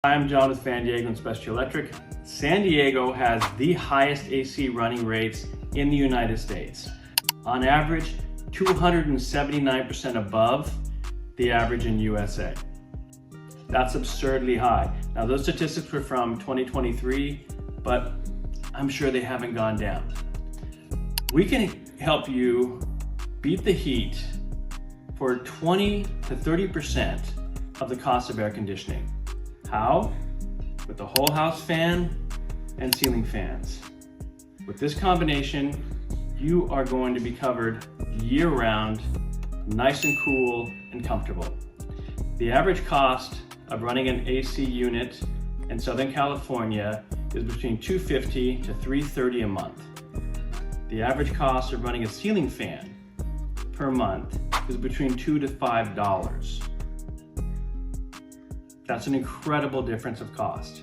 I'm John with San Diego and Specialty Electric. San Diego has the highest AC running rates in the United States. On average, 279% above the average in USA. That's absurdly high. Now those statistics were from 2023, but I'm sure they haven't gone down. We can help you beat the heat for 20 to 30% of the cost of air conditioning. How? With the whole house fan and ceiling fans. With this combination, you are going to be covered year-round, nice and cool and comfortable. The average cost of running an AC unit in Southern California is between $250 to $330 a month. The average cost of running a ceiling fan per month is between $2 to $5. That's an incredible difference of cost.